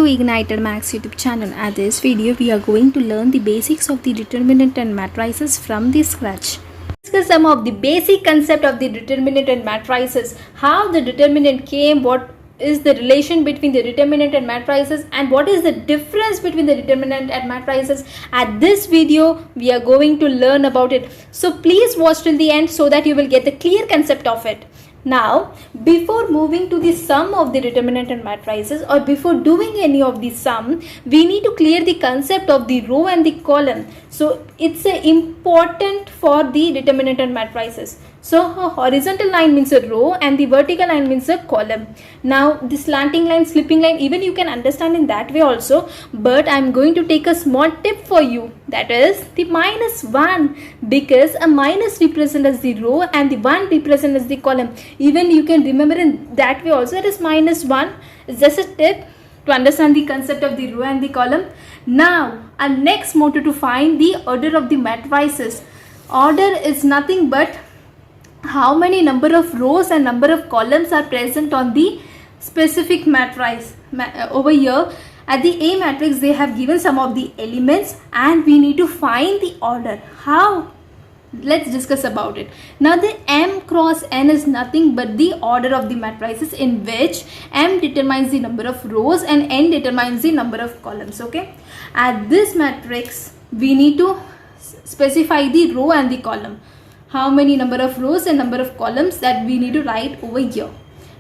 Ignited Max YouTube channel. At this video, we are going to learn the basics of the determinant and matrices from the scratch. Discuss some of the basic concept of the determinant and matrices, how the determinant came, what is the relation between the determinant and matrices, and what is the difference between the determinant and matrices. At this video, we are going to learn about it. So please watch till the end so that you will get the clear concept of it. Now, before moving to the sum of the determinant and matrices, or before doing any of the sum, we need to clear the concept of the row and the column. So it's important for the determinant and matrices. So a horizontal line means a row and the vertical line means a column. Now the slanting line, slipping line, even you can understand in that way also, but I am going to take a small tip for you, that is the -1, because a minus represents as the row and the 1 represents as the column. Even you can remember in that way also, it is -1. It's just a tip to understand the concept of the row and the column. Now our next motto to find the order of the matrices. Order is nothing but how many number of rows and number of columns are present on the specific matrice. Over here at the A matrix, they have given some of the elements and we need to find the order. How? Let's discuss about it. Now the M cross N is nothing but the order of the matrices, in which M determines the number of rows and N determines the number of columns. Okay, at this matrix we need to specify the row and the column. How many number of rows and number of columns, that we need to write over here.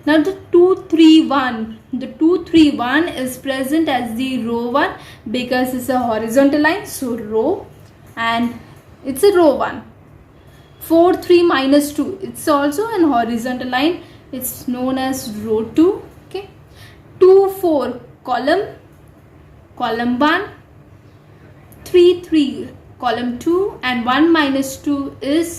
Now the 2 3 1, the 2 3 1 is present as the row 1 because it's a horizontal line, so row, and it's a row 1. 4 3 minus 2, it's also an horizontal line, it's known as row 2. Okay, 2 4 column 1, 3 3 column 2, and 1 minus 2 is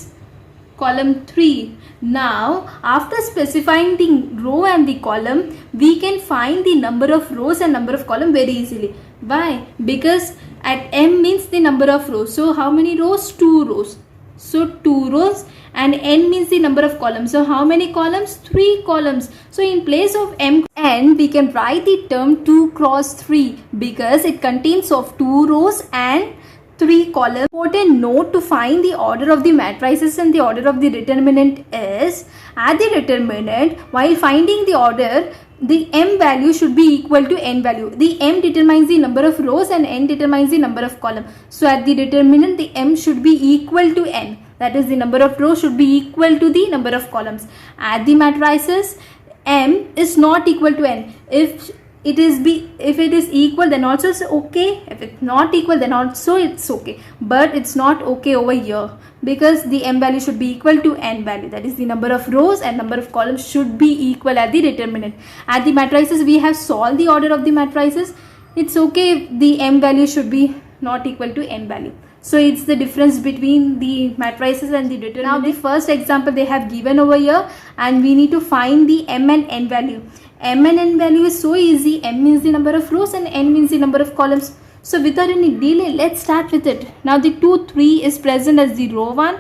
column 3. Now after specifying the row and the column, we can find the number of rows and number of column very easily. Why? Because at M means the number of rows, so how many rows? 2 rows, so 2 rows, and N means the number of columns, so how many columns? 3 columns. So in place of M N, we can write the term 2 cross 3 because it contains of 2 rows and 3 columns. Important note to find the order of the matrices and the order of the determinant is, at the determinant, while finding the order, the M value should be equal to N value. The M determines the number of rows and N determines the number of columns. So at the determinant, the M should be equal to N. That is, the number of rows should be equal to the number of columns. At the matrices, M is not equal to N. If it is equal, then also it's okay. If it's not equal, then also it's okay. But it's not okay over here because the M value should be equal to N value. That is, the number of rows and number of columns should be equal at the determinant. At the matrices, we have solved the order of the matrices. It's okay if the M value should be not equal to N value. So it's the difference between the matrices and the determinant. Now the first example they have given over here, and we need to find the M and N value. M and N value is so easy. M means the number of rows and N means the number of columns. So without any delay, let's start with it. Now the 2 3 is present as the row 1,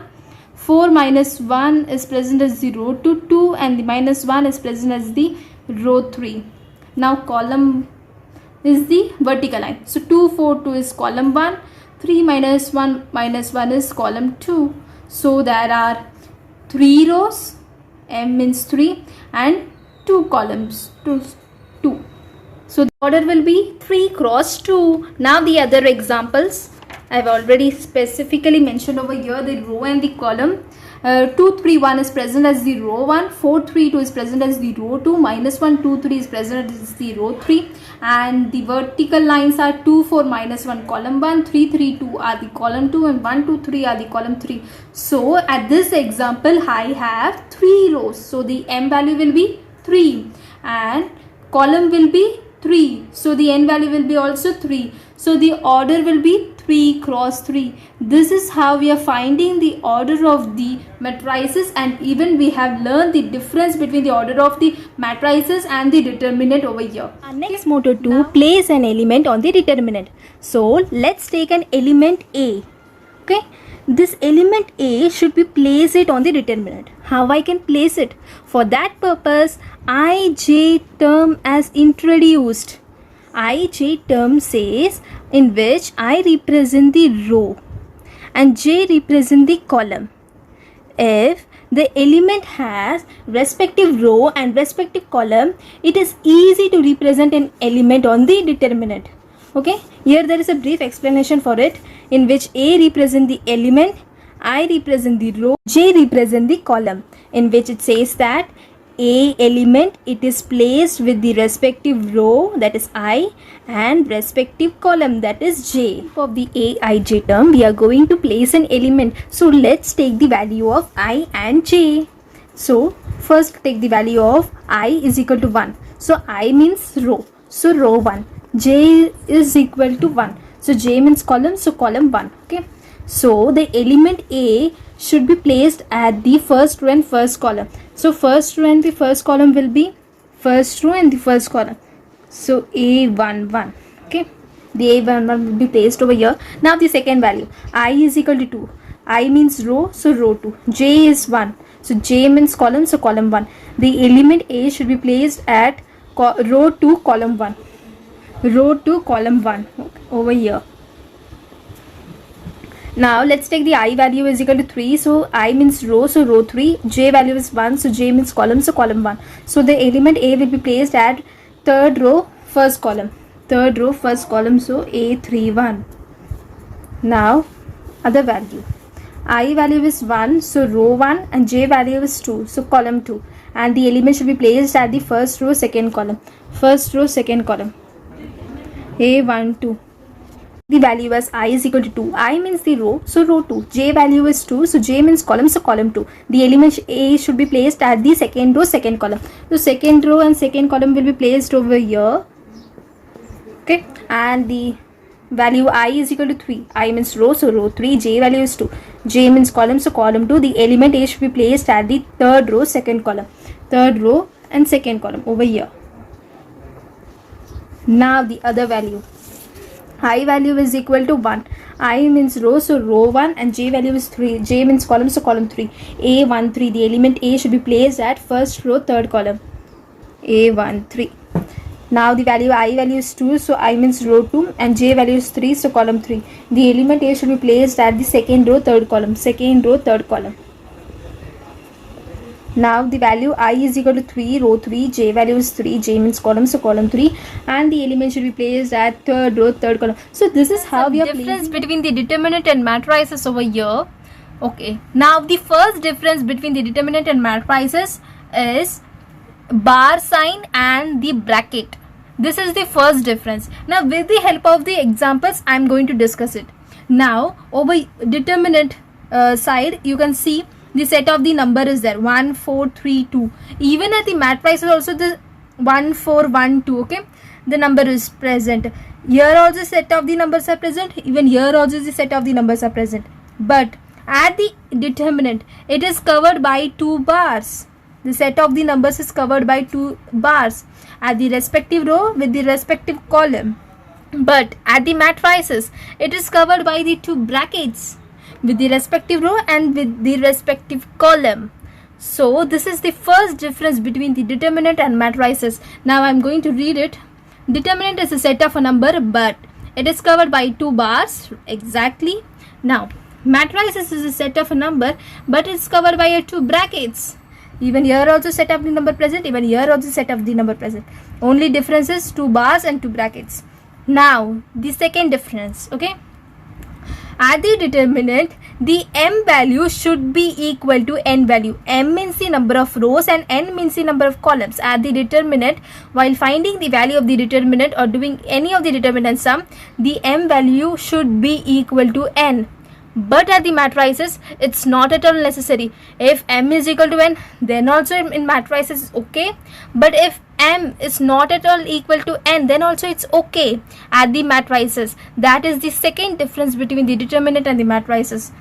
4 minus 1 is present as the row 2, and the -1 is present as the row 3. Now column is the vertical line. So 2 4 2 is column 1, 3 minus 1 is column 2. So there are 3 rows, M means 3, and 2 columns, 2. So the order will be 3 cross 2. Now the other examples, I've already specifically mentioned over here the row and the column. 2 3 1 is present as the row 1, 4 3 2 is present as the row 2, -1 2 3 is present as the row 3, and the vertical lines are 2 4 -1 column 1, 3 3 2 are the column 2, and 1 2 3 are the column 3. So at this example, I have 3 rows, so the M value will be 3 and column will be 3, so the N value will be also 3. So the order will be 3 cross 3. This is how we are finding the order of the matrices, and even we have learned the difference between the order of the matrices and the determinant over here. Our next motto 2, place an element on the determinant. So let's take an element A. Okay, this element A should be placed on the determinant. How I can place it? For that purpose, I, J term as introduced. ij term says in which I represent the row and j represent the column. If the element has respective row and respective column, it is easy to represent an element on the determinant. Okay, here there is a brief explanation for it, in which A represent the element, I represent the row, J represent the column, in which it says that A element, it is placed with the respective row, that is I, and respective column, that is J. For the Aij term, we are going to place an element. So let's take the value of I and J. So first take the value of I is equal to 1. So I means row. So row 1. J is equal to 1. So J means column. So column 1. Okay. So the element A should be placed at the first row and first column. So first row and the first column will be first row and the first column. So A11. Okay. The A11 will be placed over here. Now the second value. I is equal to 2. I means row. So row 2. J is 1. So J means column. So column 1. The element A should be placed at row 2 column 1. Row 2 column 1. Okay. Over here. Now let's take the I value is equal to 3. So I means row, so row 3. J value is 1, so J means column, so column 1. So the element A will be placed at third row, first column. Third row, first column, so A31. Now other value. I value is 1, so row 1, and J value is 2, so column 2. And the element should be placed at the first row, second column. First row, second column. A12. The value as I is equal to 2. I means the row, so row 2. J value is 2, so J means column, so column 2. The element A should be placed at the second row, second column. So second row and second column will be placed over here. Okay, and the value I is equal to 3. I means row, so row 3. J value is 2. J means column, so column 2. The element A should be placed at the third row, second column. Third row and second column over here. Now the other value. I value is equal to 1. I means row, so row 1, and J value is 3. J means column, so column 3. A13. The element A should be placed at first row, third column. A13. Now the value I value is 2, so I means row 2, and J value is 3, so column 3. The element A should be placed at the second row, third column. Second row, third column. Now the value I is equal to 3, row 3, J value is 3, J means column, so column 3, and the element should be placed at third row, third column. So this is how we are difference between the determinant and matrices over here. Okay, now the first difference between the determinant and matrices is bar sign and the bracket. This is the first difference. Now with the help of the examples I am going to discuss it. Now over determinant side, you can see the set of the number is there 1 4 3 2. Even at the matrices also the 1 4 1 2. Okay, the number is present. Here also set of the numbers are present. Even here also the set of the numbers are present. But at the determinant, it is covered by 2 bars. The set of the numbers is covered by 2 bars at the respective row with the respective column. But at the matrices, it is covered by the 2 brackets with the respective row and with the respective column. So this is the first difference between the determinant and matrices. Now I am going to read it. Determinant is a set of a number, but it is covered by 2 bars. Exactly. Now matrices is a set of a number, but it's covered by 2 brackets. Even here also set of the number present. Even here also set of the number present. Only difference is 2 bars and 2 brackets. Now the second difference. Okay. At the determinant, the m value should be equal to n value. M means the number of rows and n means the number of columns. At the determinant, while finding the value of the determinant or doing any of the determinant sum, the m value should be equal to n. But at the matrices, it's not at all necessary. If m is equal to n, then also in matrices is okay. But if m is not at all equal to n, then also it's okay at the matrices. That is the second difference between the determinant and the matrices.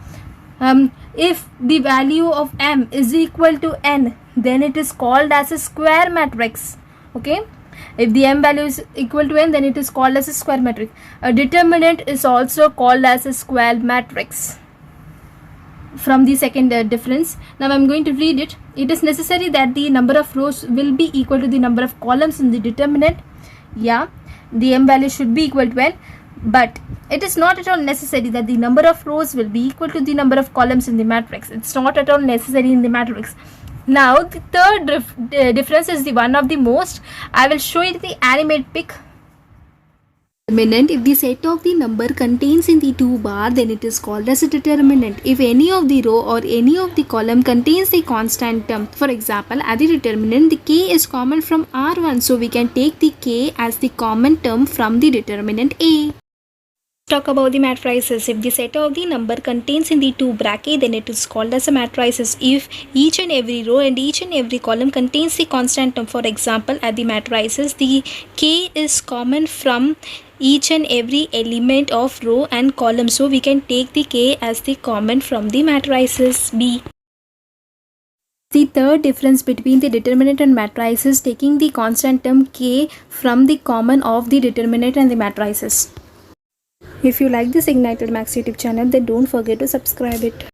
If the value of m is equal to n, then it is called as a square matrix. Okay. If the m value is equal to n, then it is called as a square matrix. A determinant is also called as a square matrix. From the second difference, now I am going to read it. It is necessary that the number of rows will be equal to the number of columns in the determinant. Yeah, the m value should be equal to n, but it is not at all necessary that the number of rows will be equal to the number of columns in the matrix. It's not at all necessary in the matrix. Now the third difference is the one of the most. I will show you the animate pic. Determinant. If the set of the number contains in the 2 bar, then it is called as a determinant. If any of the row or any of the column contains the constant term, for example, as the determinant, the k is common from R1, so we can take the k as the common term from the determinant A. Talk about the matrices. If the set of the number contains in the 2 bracket, then it is called as a matrices. If each and every row and each and every column contains the constant term, for example, at the matrices, the k is common from each and every element of row and column, so we can take the k as the common from the matrices B. The third difference between the determinant and matrices, taking the constant term k from the common of the determinant and the matrices. If you like this Ignited Maths YouTube channel, then don't forget to subscribe it.